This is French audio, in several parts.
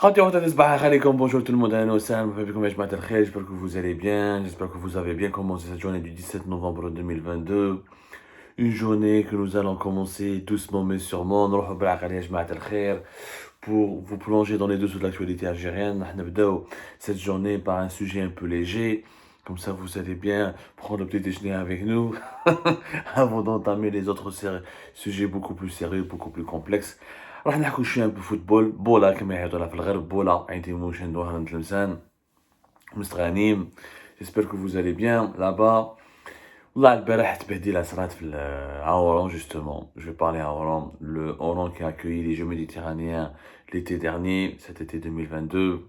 Bonjour tout le monde, j'espère que vous allez bien, j'espère que vous avez bien commencé cette journée du 17 novembre 2022, une journée que nous allons commencer doucement mais sûrement, pour vous plonger dans les dessous de l'actualité algérienne. Cette journée par un sujet un peu léger, comme ça vous allez bien prendre le petit déjeuner avec nous, avant d'entamer les autres sujets beaucoup plus sérieux, beaucoup plus complexes. راح نحكوا شويه بالفوتبول بولا كما يعيطوا في الغرب بولا عندي موشن دوها نتلمسان مستغانيم. J'espère que vous allez bien là-bas. والله البارح تبهديله صرات à Oran justement. Je vais parler à Oran, le Oran qui a accueilli les Jeux méditerranéens l'été dernier, cet été 2022.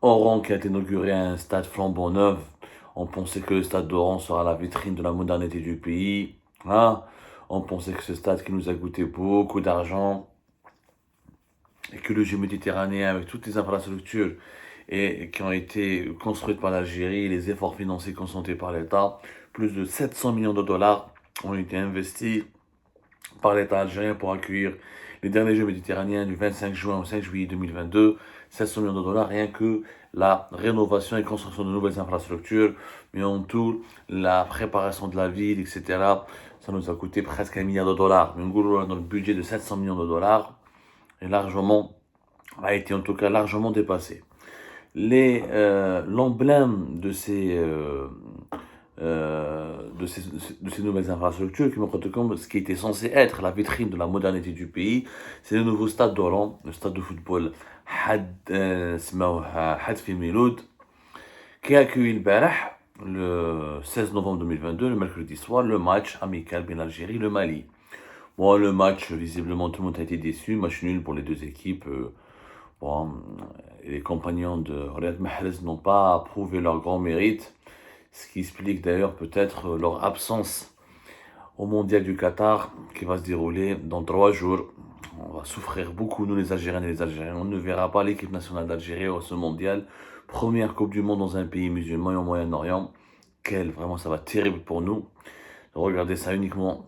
Oran qui a inauguré un stade flambant neuf. On pensait que le stade d'Oran sera la vitrine de la modernité du pays. Hein? On pensait que ce stade qui nous a coûté beaucoup d'argent et que le jeu méditerranéen, avec toutes les infrastructures qui ont été construites par l'Algérie, les efforts financiers consentis par l'État, plus de 700 millions de dollars ont été investis par l'État algérien pour accueillir les derniers Jeux méditerranéens du 25 juin au 5 juillet 2022. 700 millions de dollars, rien que la rénovation et construction de nouvelles infrastructures, mais en tout, la préparation de la ville, etc. Ça nous a coûté presque 1 milliard de dollars. Mais dans le budget de 700 millions de dollars, a été en tout cas largement dépassé. L'emblème de ces nouvelles infrastructures qui montrent comme ce qui était censé être la vitrine de la modernité du pays, c'est le nouveau stade d'Oran, le stade de football Had Fi Miloud, qui a accueilli le 16 novembre 2022, le mercredi soir, le match amical bien l'Algérie, le Mali. Bon, le match, visiblement, tout le monde a été déçu. Match nul pour les deux équipes. Bon, les compagnons de Riyad Mahrez n'ont pas prouvé leur grand mérite, ce qui explique d'ailleurs peut-être leur absence au Mondial du Qatar, qui va se dérouler dans 3 jours. On va souffrir beaucoup, nous les Algériens et les Algériens. On ne verra pas l'équipe nationale d'Algérie au ce mondial. Première Coupe du Monde dans un pays musulman et au Moyen-Orient. Vraiment, ça va être terrible pour nous. Regardez ça uniquement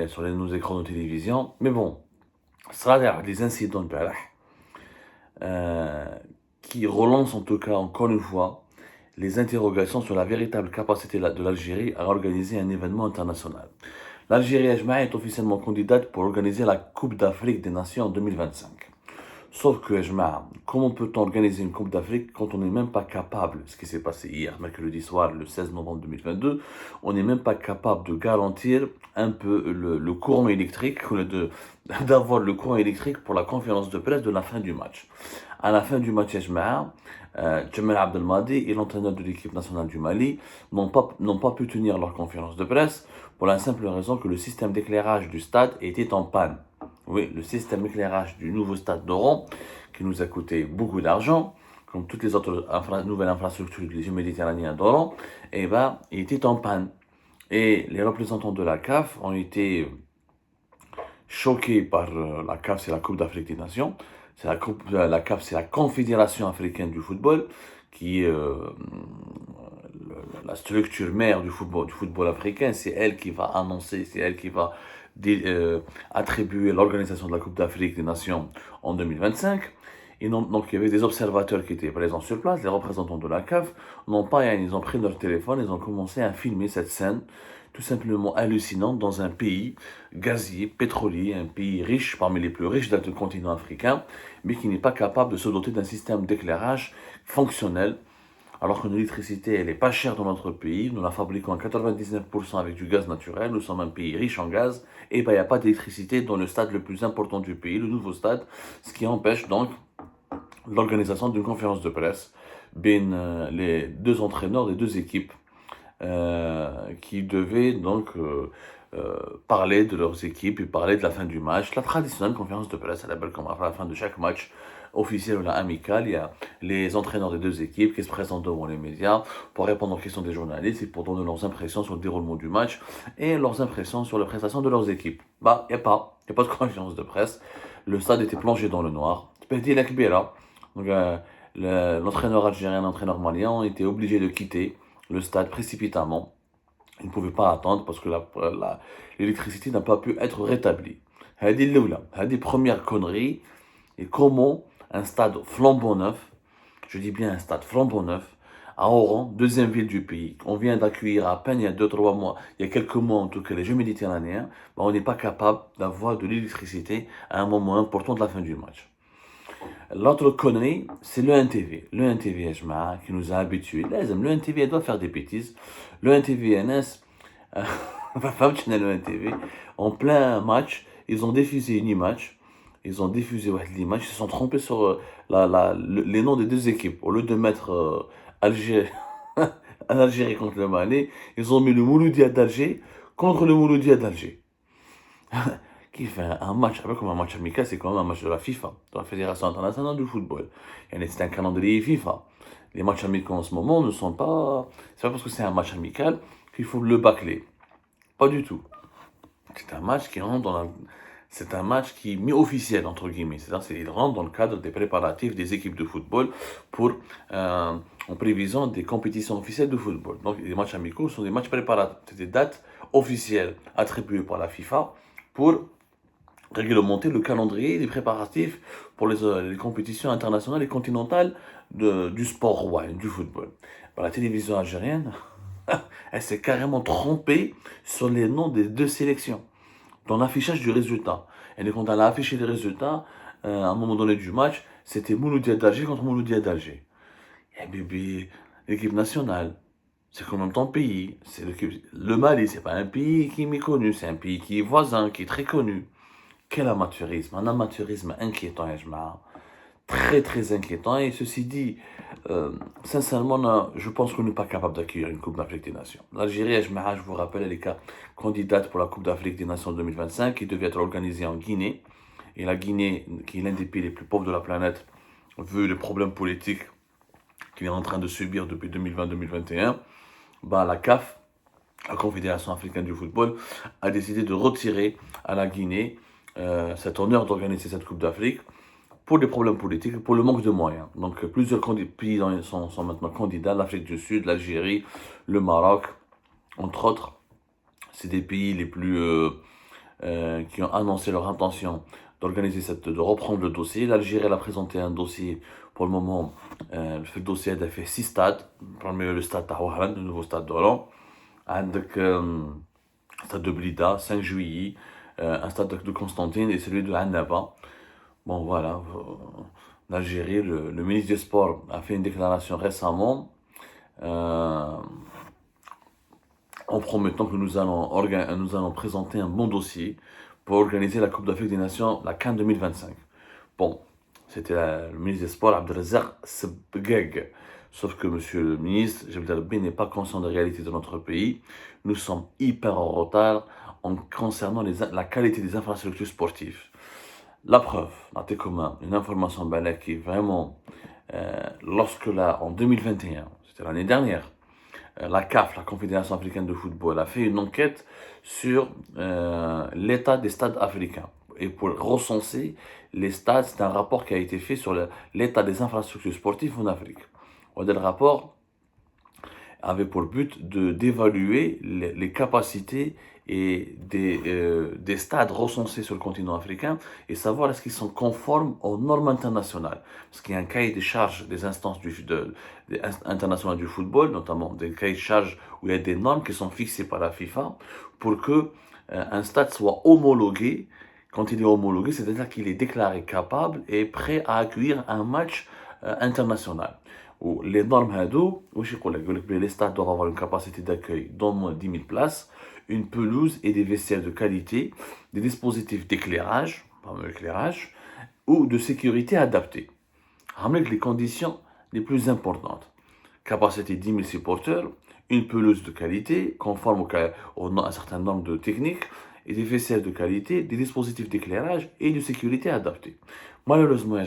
sur nos écrans de télévision. Mais bon, ça a des incidents de qui relancent en tout cas encore une fois les interrogations sur la véritable capacité de l'Algérie à organiser un événement international. L'Algérie est officiellement candidate pour organiser la Coupe d'Afrique des Nations en 2025. Sauf que, comment peut-on organiser une Coupe d'Afrique quand on n'est même pas capable, ce qui s'est passé hier, mercredi soir, le 16 novembre 2022, on n'est même pas capable de garantir un peu le courant électrique, d'avoir le courant électrique pour la conférence de presse de la fin du match. À la fin du match, Jamal Abdelmadi et l'entraîneur de l'équipe nationale du Mali n'ont pas pu tenir leur conférence de presse pour la simple raison que le système d'éclairage du stade était en panne. Oui, le système d'éclairage du nouveau stade d'Oran, qui nous a coûté beaucoup d'argent, comme toutes les autres nouvelles infrastructures des Jeux méditerranéens d'Oran, il était en panne. Et les représentants de la CAF ont été choqués par la CAF, c'est la Coupe d'Afrique des Nations. La CAF, c'est la Confédération africaine du football, qui est la structure mère du football africain. C'est elle qui va annoncer, c'est elle qui va attribuer l'organisation de la Coupe d'Afrique des Nations en 2025. Et donc, il y avait des observateurs qui étaient présents sur place, les représentants de la CAF, ils ont pris leur téléphone, ils ont commencé à filmer cette scène, tout simplement hallucinante, dans un pays gazier, pétrolier, un pays riche, parmi les plus riches du continent africain, mais qui n'est pas capable de se doter d'un système d'éclairage fonctionnel, alors que l'électricité, elle est pas chère dans notre pays, nous la fabriquons à 99% avec du gaz naturel, nous sommes un pays riche en gaz, et il n'y a pas d'électricité dans le stade le plus important du pays, le nouveau stade, ce qui empêche donc l'organisation d'une conférence de presse les deux entraîneurs des deux équipes qui devaient donc parler de leurs équipes et parler de la fin du match. La traditionnelle conférence de presse, à la fin de chaque match officiel ou amical, il y a les entraîneurs des deux équipes qui se présentent devant les médias pour répondre aux questions des journalistes et pour donner leurs impressions sur le déroulement du match et leurs impressions sur les prestations de leurs équipes. Il n'y a pas de conférence de presse. Le stade était plongé dans le noir. Donc, l'entraîneur algérien et l'entraîneur malien ont été obligés de quitter le stade précipitamment. Ils ne pouvaient pas attendre parce que l'électricité n'a pas pu être rétablie. C'est la première connerie. Et comment un stade flambant neuf, je dis bien un stade flambant neuf, à Oran, deuxième ville du pays. On vient d'accueillir à peine il y a 2-3 mois, il y a quelques mois en tout cas, les Jeux méditerranéens. On n'est pas capable d'avoir de l'électricité à un moment important de la fin du match. L'autre connerie, c'est le NTV. Le NTV, qui nous a habitués. Le NTV doit faire des bêtises. Le NTV NS, le NTV, en plein match, ils ont diffusé une image. Ils ont diffusé l'image. Ils se sont trompés sur les noms des deux équipes. Au lieu de mettre Alger, l'Algérie contre le Mali, ils ont mis le Mouloudia d'Alger contre le Mouloudia d'Alger. Qui fait un match, comme un match amical, c'est quand même un match de la FIFA, de la Fédération internationale du football. Et c'est un calendrier FIFA. Les matchs amicaux en ce moment ne sont pas. C'est pas parce que c'est un match amical qu'il faut le bâcler. Pas du tout. C'est un match qui rentre dans la. C'est un match qui est mi-officiel, entre guillemets. C'est-à-dire qu'il rentre dans le cadre des préparatifs des équipes de football pour, en prévision des compétitions officielles de football. Donc, les matchs amicaux sont des matchs préparatifs. C'est des dates officielles attribuées par la FIFA pour réglementer le calendrier des préparatifs pour les compétitions internationales et continentales du sport roi, du football. La télévision algérienne, elle s'est carrément trompée sur les noms des deux sélections dans l'affichage du résultat. Et quand elle a affiché les résultats, à un moment donné du match, c'était Mouloudia d'Alger contre Mouloudia d'Alger. Et bébé, l'équipe nationale, c'est quand même ton pays. Le Mali, c'est pas un pays qui est méconnu, c'est un pays qui est voisin, qui est très connu. Quel amateurisme, un amateurisme inquiétant, très très inquiétant. Et ceci dit, sincèrement, je pense qu'on n'est pas capable d'accueillir une Coupe d'Afrique des Nations. L'Algérie, je vous rappelle, elle est candidate pour la Coupe d'Afrique des Nations 2025 qui devait être organisée en Guinée. Et la Guinée, qui est l'un des pays les plus pauvres de la planète, vu les problèmes politiques qu'il est en train de subir depuis 2020-2021, la CAF, la Confédération africaine du football, a décidé de retirer à la Guinée cet honneur d'organiser cette Coupe d'Afrique pour des problèmes politiques, pour le manque de moyens. Donc plusieurs pays sont maintenant candidats, l'Afrique du Sud, l'Algérie, le Maroc, entre autres. C'est des pays les plus qui ont annoncé leur intention de reprendre le dossier. L'Algérie a présenté un dossier pour le moment. Le dossier a fait 6 stades, parmi eux le stade Taouahan, le nouveau stade d'Oran, stade de Blida, 5 juillet, un stade de Constantine et celui de Annaba. Bon voilà, l'Algérie, le ministre des Sports a fait une déclaration récemment en promettant que nous allons présenter un bon dossier pour organiser la Coupe d'Afrique des Nations, la CAN 2025. Bon, c'était le ministre des Sports, Abdelrazak Sebgeg. Sauf que monsieur le ministre, n'est pas conscient des réalités de notre pays. Nous sommes hyper en retard en concernant la qualité des infrastructures sportives. La preuve, une information qui est vraiment, en 2021, c'était l'année dernière, la CAF, la Confédération africaine de football, a fait une enquête sur l'état des stades africains. Et pour recenser les stades, c'est un rapport qui a été fait sur l'état des infrastructures sportives en Afrique. Le rapport avait pour but d'évaluer les capacités et des stades recensés sur le continent africain et savoir est-ce qu'ils sont conformes aux normes internationales. Parce qu'il y a un cahier des charges des instances internationales du football, notamment des cahiers de charges où il y a des normes qui sont fixées par la FIFA pour que un stade soit homologué. Quand il est homologué, c'est-à-dire qu'il est déclaré capable et prêt à accueillir un match international. Où les normes les stades doivent avoir une capacité d'accueil d'au moins 10 000 places, une pelouse et des vestiaires de qualité, des dispositifs d'éclairage, ou de sécurité adaptés. Avec les conditions les plus importantes. Capacité 10 000 supporters, une pelouse de qualité, conforme à un certain nombre de techniques, et des vestiaires de qualité, des dispositifs d'éclairage et de sécurité adaptés. Malheureusement,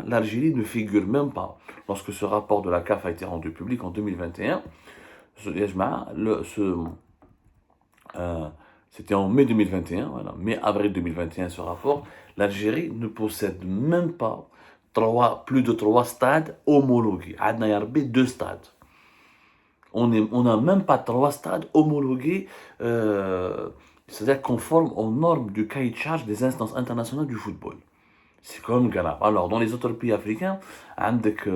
l'Algérie ne figure même pas lorsque ce rapport de la CAF a été rendu public en 2021. C'était en mai 2021, mai-avril 2021 ce rapport. L'Algérie ne possède même pas plus de 3 stades homologués. Il y a 2 stades. On n'a même pas 3 stades homologués, c'est-à-dire conformes aux normes du cahier de charge des instances internationales du football. C'est comme grave. Alors, dans les autres pays africains, عندك,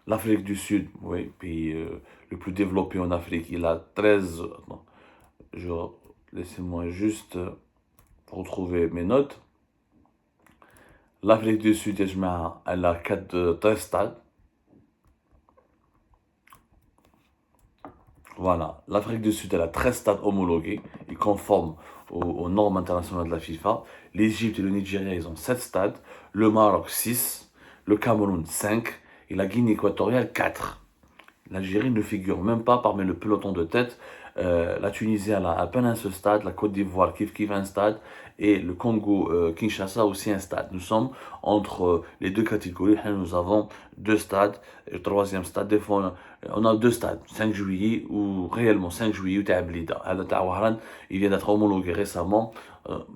l'Afrique du Sud, oui, pays le plus développé en Afrique, il a 13. Attends, je, laissez-moi juste retrouver mes notes. L'Afrique du Sud, يا جماعة, elle a 13 stades. Voilà, l'Afrique du Sud, elle a 13 stades homologués et conformes aux normes internationales de la FIFA. L'Égypte et le Nigeria, ils ont 7 stades. Le Maroc, 6. Le Cameroun, 5. Et la Guinée équatoriale, 4. L'Algérie ne figure même pas parmi le peloton de tête. La Tunisie, elle a à peine un seul stade. La Côte d'Ivoire, Kif un stade. Et le Congo, Kinshasa, aussi un stade. Nous sommes entre les deux catégories. Nous avons 2 stades. Et le troisième stade, des fois, on a 2 stades. 5 juillet ou réellement 5 juillet ou Tablida. Il vient d'être homologué récemment.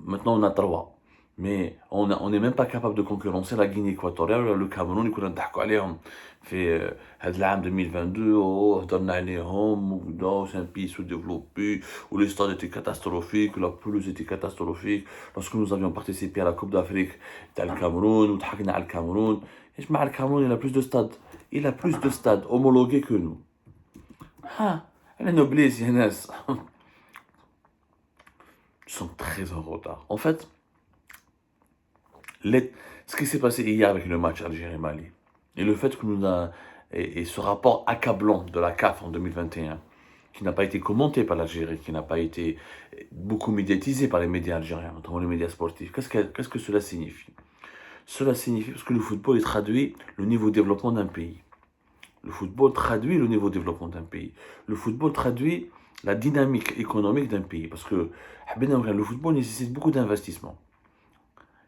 Maintenant, on a 3. Mais on n'est même pas capable de concurrencer la Guinée équatoriale ou le Cameroun. Ils كنا نضحكوا عليهم في هذا العام 2022 وهضرنا عليهم وكذا c'est un pays sous-développé où les stades étaient catastrophiques, où la pelouse était catastrophique. Lorsque nous avions participé à la Coupe d'Afrique تاع الكاميرون وضحكنا على الكاميرون. يا جماعة الكاميرون il a plus de stades. Il a plus de stades homologués que nous. Elle est oblige, يا ناس. Ils sont très en retard. En fait, ce qui s'est passé hier avec le match Algérie-Mali, et le fait que et ce rapport accablant de la CAF en 2021, qui n'a pas été commenté par l'Algérie, qui n'a pas été beaucoup médiatisé par les médias algériens, notamment les médias sportifs, qu'est-ce que cela signifie? Cela signifie parce que le football il traduit le niveau de développement d'un pays. Le football traduit le niveau de développement d'un pays. Le football traduit la dynamique économique d'un pays. Parce que le football nécessite beaucoup d'investissement.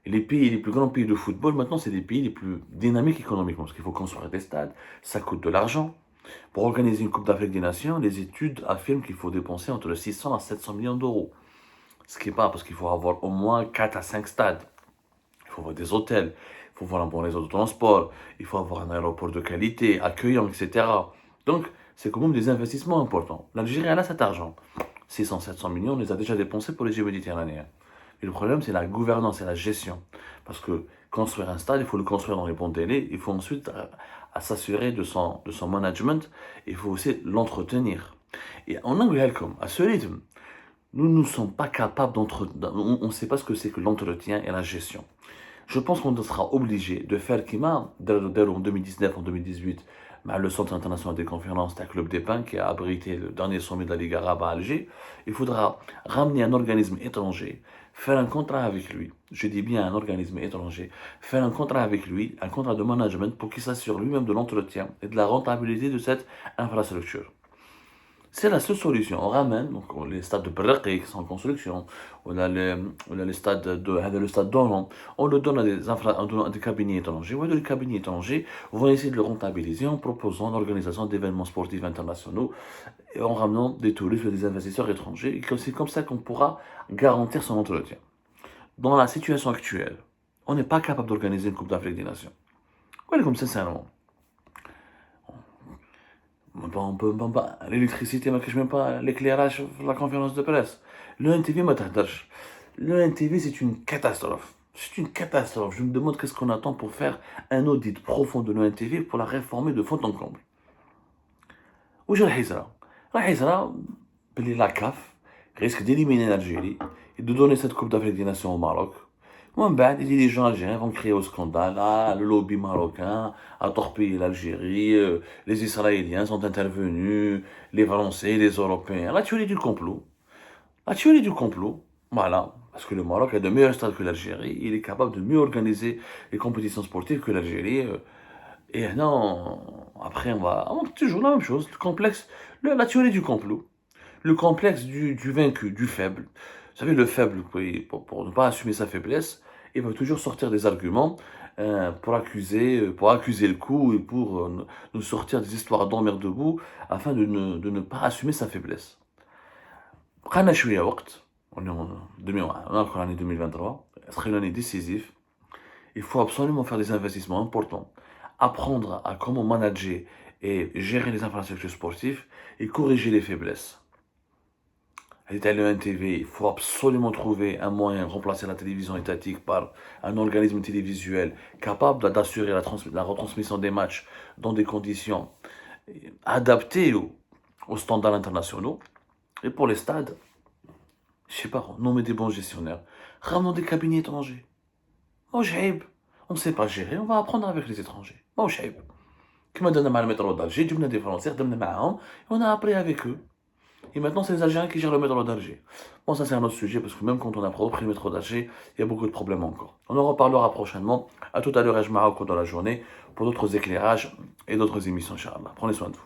Et les pays, les plus grands pays de football, maintenant, c'est les pays les plus dynamiques économiquement. Parce qu'il faut construire des stades, ça coûte de l'argent. Pour organiser une Coupe d'Afrique des Nations, les études affirment qu'il faut dépenser entre 600 à 700 millions d'euros. Ce qui n'est pas, parce qu'il faut avoir au moins 4 à 5 stades. Il faut avoir des hôtels, il faut avoir un bon réseau de transport, il faut avoir un aéroport de qualité, accueillant, etc. Donc, c'est quand même des investissements importants. L'Algérie, elle a cet argent. 600, 700 millions, on les a déjà dépensés pour les Jeux méditerranéens. Et le problème, c'est la gouvernance et la gestion. Parce que construire un stade, il faut le construire dans les bons délais. Il faut ensuite s'assurer de son management. Il faut aussi l'entretenir. Et en Angola, à ce rythme, nous ne sommes pas capables d'entretenir. On ne sait pas ce que c'est que l'entretien et la gestion. Je pense qu'on sera obligé de faire Kima, en 2019, en 2018, le Centre international des conférences d'un club des Pins qui a abrité le dernier sommet de la Ligue arabe à Alger. Il faudra ramener un organisme étranger, faire un contrat avec lui, je dis bien un organisme étranger, faire un contrat avec lui, un contrat de management pour qu'il s'assure lui-même de l'entretien et de la rentabilité de cette infrastructure. C'est la seule solution. On ramène donc, les stades de Berraqi qui sont en construction, on a les stades le stade d'Oran, on le donne à des cabinets étrangers. Ouais, les cabinets étrangers vont essayer de le rentabiliser en proposant l'organisation d'événements sportifs internationaux et en ramenant des touristes et des investisseurs étrangers. Et c'est comme ça qu'on pourra garantir son entretien. Dans la situation actuelle, on n'est pas capable d'organiser une Coupe d'Afrique des Nations. Ouais, comme sincèrement. L'électricité, je même pas l'éclairage, la conférence de presse. Le NTV, le NTV, c'est une catastrophe. C'est une catastrophe. Je me demande qu'est-ce qu'on attend pour faire un audit profond de l'ONTV pour la réformer de fond en comble. Où je la CAF risque d'éliminer l'Algérie et de donner cette Coupe d'Afrique des Nations au Maroc. Il dit les gens algériens vont créer au scandale, le lobby marocain a torpillé l'Algérie, les Israéliens sont intervenus, les Français, les Européens. La théorie du complot. La théorie du complot, voilà. Parce que le Maroc a de meilleurs stades que l'Algérie, il est capable de mieux organiser les compétitions sportives que l'Algérie. Et non, après on toujours la même chose, le complexe, la théorie du complot. Le complexe du vaincu, du faible. Vous savez, le faible, pour ne pas assumer sa faiblesse, il va toujours sortir des arguments pour accuser le coup et pour nous sortir des histoires d'emmerde debout afin de ne pas assumer sa faiblesse. On est encore en année 2023, ce serait une année décisive. Il faut absolument faire des investissements importants, apprendre à comment manager et gérer les infrastructures sportives et corriger les faiblesses. l'Italien TV, il faut absolument trouver un moyen de remplacer la télévision étatique par un organisme télévisuel capable d'assurer la retransmission des matchs dans des conditions adaptées aux standards internationaux. Et pour les stades, je sais pas, nommer des bons gestionnaires, ramenons des cabinets étrangers. Oh, j'aime. On ne sait pas gérer, on va apprendre avec les étrangers. Oh, j'aime. Comme on a le métro d'Alger, on a des Français, on a appris avec eux. Et maintenant, c'est les Algériens qui gèrent le métro d'Alger. Bon, ça, c'est un autre sujet, parce que même quand on a repris le métro d'Alger, il y a beaucoup de problèmes encore. On en reparlera prochainement. À tout à l'heure, et je au cours de la journée, pour d'autres éclairages et d'autres émissions, Inch'Allah. Prenez soin de vous.